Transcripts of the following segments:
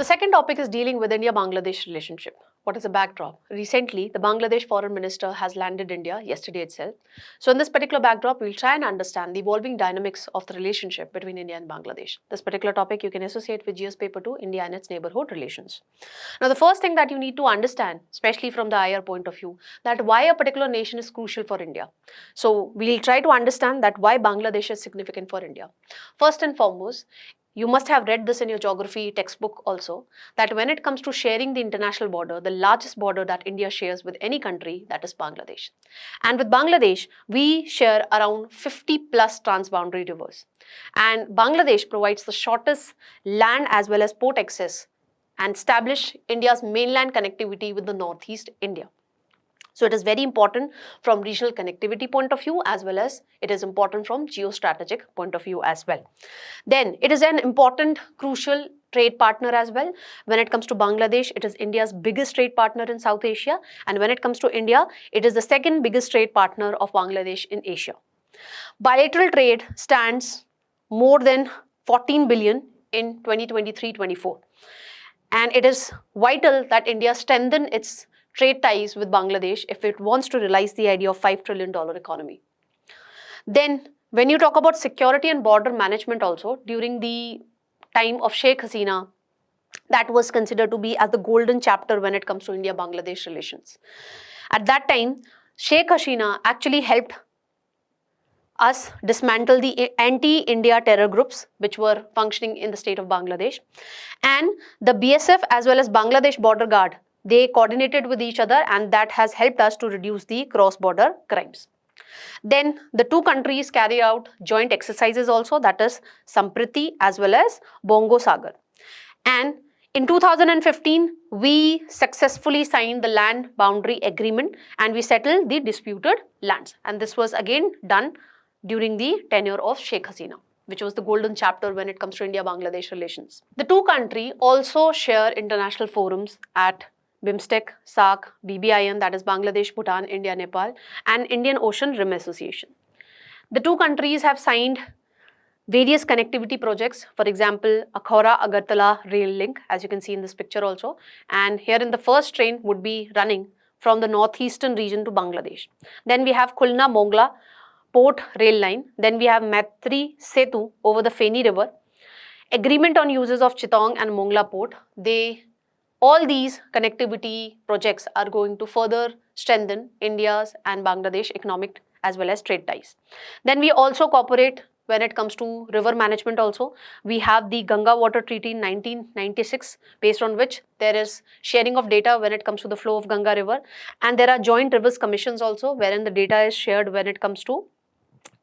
The second topic is dealing with India-Bangladesh relationship. What is the backdrop? Recently, the Bangladesh foreign minister has landed India yesterday itself. So in this particular backdrop, we'll try and understand the evolving dynamics of the relationship between India and Bangladesh. This particular topic you can associate with GS Paper 2, India and its neighborhood relations. Now, the first thing that you need to understand, especially from the IR point of view, that why a particular nation is crucial for India. So we'll try to understand that why Bangladesh is significant for India. First and foremost, you must have read this in your geography textbook also, that when it comes to sharing the international border, the largest border that India shares with any country, that is Bangladesh. And with Bangladesh, we share around 50 plus transboundary rivers. And Bangladesh provides the shortest land as well as port access and establish India's mainland connectivity with the northeast India. So it is very important from regional connectivity point of view as well as it is important from geostrategic point of view as well. Then it is an important crucial trade partner as well. When it comes to Bangladesh, it is India's biggest trade partner in South Asia, and when it comes to India, it is the second biggest trade partner of Bangladesh in Asia. Bilateral trade stands more than 14 billion in 2023-24, and it is vital that India strengthen its trade ties with Bangladesh if it wants to realize the idea of $5 trillion economy. Then, when you talk about security and border management also, during the time of Sheikh Hasina, that was considered to be as the golden chapter when it comes to India-Bangladesh relations. At that time, Sheikh Hasina actually helped us dismantle the anti-India terror groups which were functioning in the state of Bangladesh. And the BSF as well as Bangladesh Border Guard, they coordinated with each other, and that has helped us to reduce the cross-border crimes. Then the two countries carry out joint exercises also, that is Sampriti as well as Bongo Sagar. And in 2015, we successfully signed the land boundary agreement and we settled the disputed lands. And this was again done during the tenure of Sheikh Hasina, which was the golden chapter when it comes to India-Bangladesh relations. The two countries also share international forums at BIMSTEC, SAARC, BBIN, that is Bangladesh, Bhutan, India, Nepal, and Indian Ocean Rim Association. The two countries have signed various connectivity projects, for example, Akhora-Agartala rail link, as you can see in this picture also. And here in the first train would be running from the northeastern region to Bangladesh. Then we have Khulna-Mongla port rail line. Then we have Maitri Setu over the Feni river. Agreement on uses of Chittagong and Mongla port. All these connectivity projects are going to further strengthen India's and Bangladesh economic as well as trade ties. Then we also cooperate when it comes to river management also. We have the Ganga Water Treaty in 1996, based on which there is sharing of data when it comes to the flow of Ganga river. And there are joint rivers commissions also, wherein the data is shared when it comes to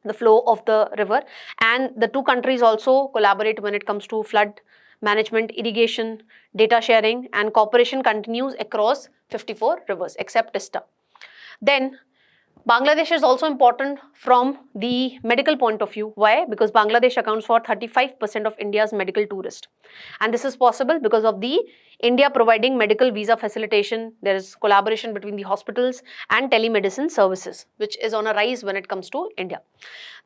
the flow of the river. And the two countries also collaborate when it comes to flood management, irrigation, data sharing, and cooperation continues across 54 rivers except Tista. Then Bangladesh is also important from the medical point of view. Why? Because Bangladesh accounts for 35% of India's medical tourists. And this is possible because of the India providing medical visa facilitation. There is collaboration between the hospitals and telemedicine services, which is on a rise when it comes to India.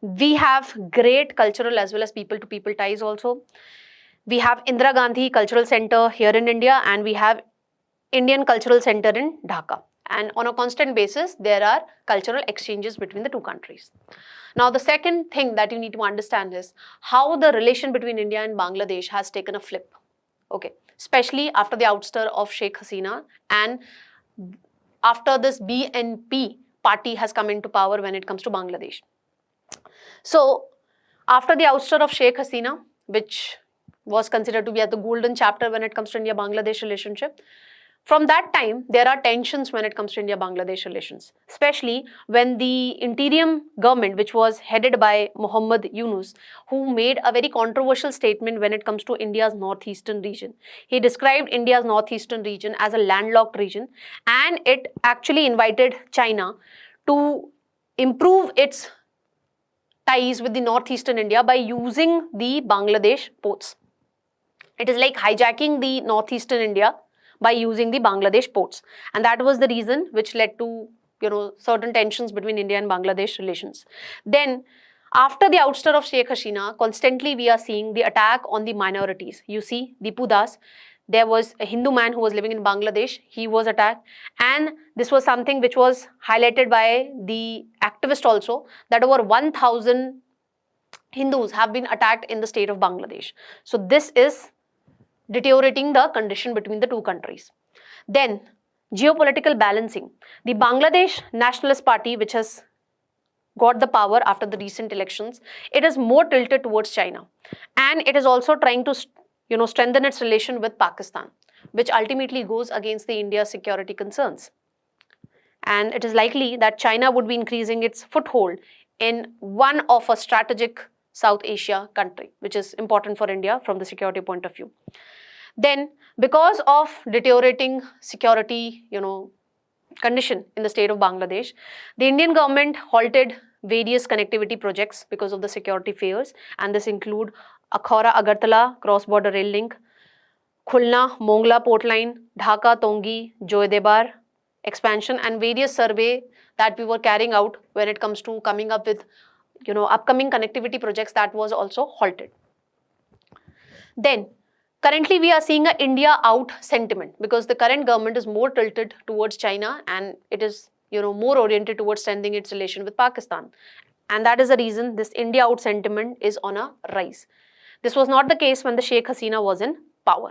We have great cultural as well as people-to-people ties also. We have Indira Gandhi Cultural Center here in India, and we have Indian Cultural Center in Dhaka. And on a constant basis, there are cultural exchanges between the two countries. Now, the second thing that you need to understand is how the relation between India and Bangladesh has taken a flip. Okay, especially after the ouster of Sheikh Hasina and after this BNP party has come into power when it comes to Bangladesh. So, after the ouster of Sheikh Hasina, which was considered to be at the golden chapter when it comes to India-Bangladesh relationship, from that time, there are tensions when it comes to India-Bangladesh relations, especially when the interim government, which was headed by Muhammad Yunus, who made a very controversial statement when it comes to India's northeastern region. He described India's northeastern region as a landlocked region, and it actually invited China to improve its ties with the northeastern India by using the Bangladesh ports. It is like hijacking the northeastern India by using the Bangladesh ports, and that was the reason which led to certain tensions between India and Bangladesh relations. Then after the ouster of Sheikh Hasina, constantly we are seeing the attack on the minorities. You see, Dipu Das, There was a Hindu man who was living in Bangladesh. He was attacked. And this was something which was highlighted by the activist also, that over 1,000 Hindus have been attacked in the state of Bangladesh. So this is deteriorating the condition between the two countries. Then, geopolitical balancing. The Bangladesh Nationalist Party, which has got the power after the recent elections, it is more tilted towards China. And it is also trying to strengthen its relation with Pakistan, which ultimately goes against the India's security concerns. And it is likely that China would be increasing its foothold in one of a strategic South Asia country, which is important for India from the security point of view. Then, because of deteriorating security, condition in the state of Bangladesh, the Indian government halted various connectivity projects because of the security fears, and this include Akhara-Agartala cross-border rail link, Khulna-Mongla port line, Dhaka-Tongi, Joydebar expansion, and various survey that we were carrying out when it comes to coming up with upcoming connectivity projects, that was also halted. Then, currently we are seeing an India out sentiment because the current government is more tilted towards China and it is more oriented towards strengthening its relation with Pakistan. And that is the reason this India out sentiment is on a rise. This was not the case when the Sheikh Hasina was in power.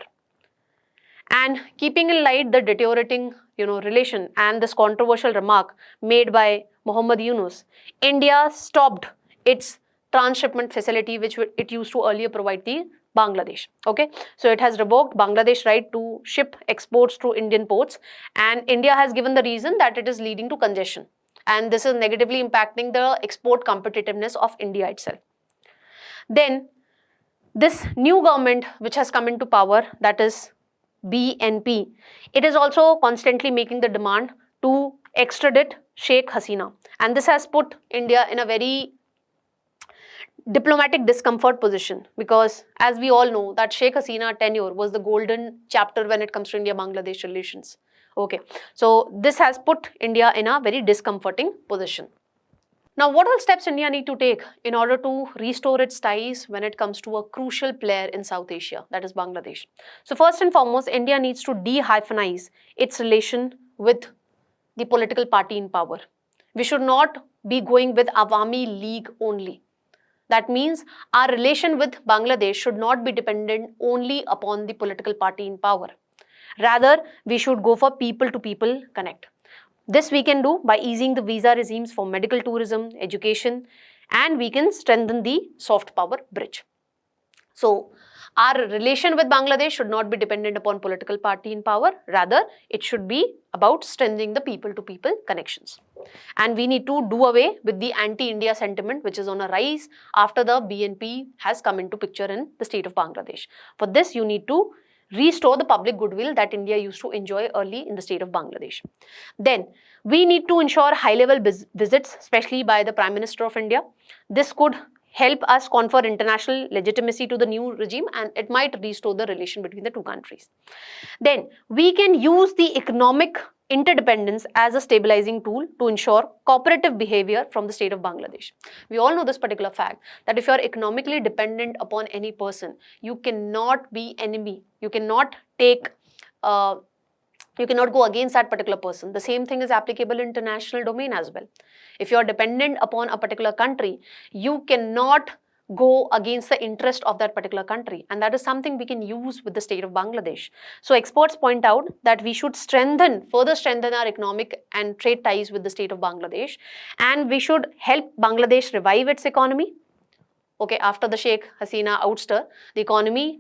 And keeping in light the deteriorating relation and this controversial remark made by Muhammad Yunus, India stopped its transshipment facility which it used to earlier provide the Bangladesh. Okay, so it has revoked Bangladesh right to ship exports through Indian ports, and India has given the reason that it is leading to congestion, and this is negatively impacting the export competitiveness of India itself. Then this new government which has come into power, that is BNP, it is also constantly making the demand to extradite Sheikh Hasina, and this has put India in a very diplomatic discomfort position because as we all know that Sheikh Hasina tenure was the golden chapter when it comes to India-Bangladesh relations. Okay, so this has put India in a very discomforting position. Now, what all steps India need to take in order to restore its ties when it comes to a crucial player in South Asia, that is Bangladesh? So first and foremost, India needs to de-hyphenize its relation with the political party in power. We should not be going with Awami League only. That means our relation with Bangladesh should not be dependent only upon the political party in power. Rather, we should go for people-to-people connect. This we can do by easing the visa regimes for medical tourism, education, and we can strengthen the soft power bridge. So, our relation with Bangladesh should not be dependent upon political party in power. Rather, it should be about strengthening the people-to-people connections. And we need to do away with the anti-India sentiment which is on a rise after the BNP has come into picture in the state of Bangladesh. For this, you need to restore the public goodwill that India used to enjoy early in the state of Bangladesh. Then, we need to ensure high-level visits, especially by the Prime Minister of India. This could help us confer international legitimacy to the new regime and it might restore the relation between the two countries. Then, we can use the economic interdependence as a stabilizing tool to ensure cooperative behavior from the state of Bangladesh. We all know this particular fact that if you are economically dependent upon any person, you cannot be enemy. You cannot you cannot go against that particular person. The same thing is applicable in international domain as well. If you are dependent upon a particular country, you cannot go against the interest of that particular country, and that is something we can use with the state of Bangladesh. So experts point out that we should further strengthen our economic and trade ties with the state of Bangladesh, and we should help Bangladesh revive its economy. Okay, after the Sheikh Hasina ouster, the economy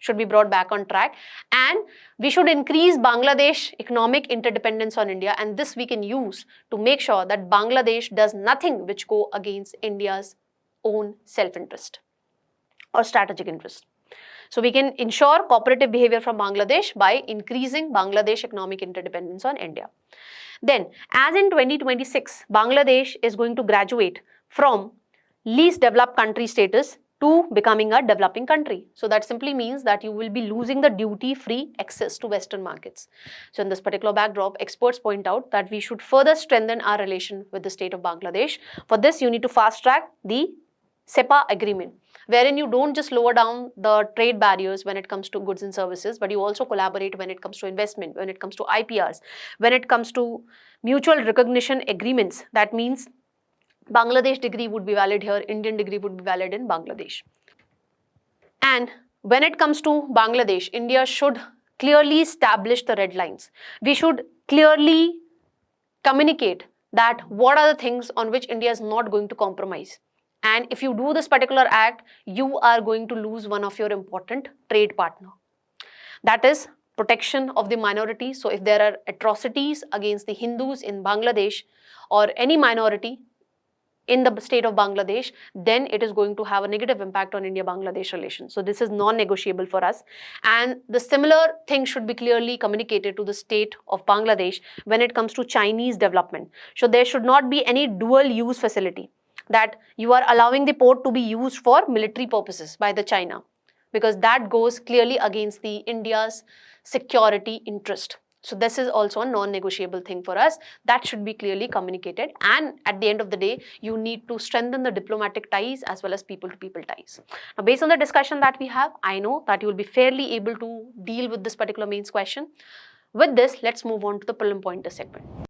should be brought back on track, and we should increase Bangladesh economic interdependence on India, and this we can use to make sure that Bangladesh does nothing which go against India's own self-interest or strategic interest. So we can ensure cooperative behavior from Bangladesh by increasing Bangladesh economic interdependence on India. Then, as in 2026, Bangladesh is going to graduate from least developed country status to becoming a developing country. So that simply means that you will be losing the duty-free access to Western markets. So in this particular backdrop, experts point out that we should further strengthen our relation with the state of Bangladesh. For this, you need to fast-track the SEPA agreement, wherein you don't just lower down the trade barriers when it comes to goods and services, but you also collaborate when it comes to investment, when it comes to IPRs, when it comes to mutual recognition agreements. That means Bangladesh degree would be valid here, Indian degree would be valid in Bangladesh. And when it comes to Bangladesh, India should clearly establish the red lines. We should clearly communicate that what are the things on which India is not going to compromise. And if you do this particular act, you are going to lose one of your important trade partner. That is protection of the minority. So if there are atrocities against the Hindus in Bangladesh or any minority in the state of Bangladesh, then it is going to have a negative impact on India-Bangladesh relations. So this is non-negotiable for us. And the similar thing should be clearly communicated to the state of Bangladesh when it comes to Chinese development. So there should not be any dual use facility, that you are allowing the port to be used for military purposes by the China, because that goes clearly against the India's security interest. So this is also a non-negotiable thing for us. That should be clearly communicated. And at the end of the day, you need to strengthen the diplomatic ties as well as people-to-people ties. Now, based on the discussion that we have, I know that you will be fairly able to deal with this particular mains question. With this, let's move on to the prelim pointer segment.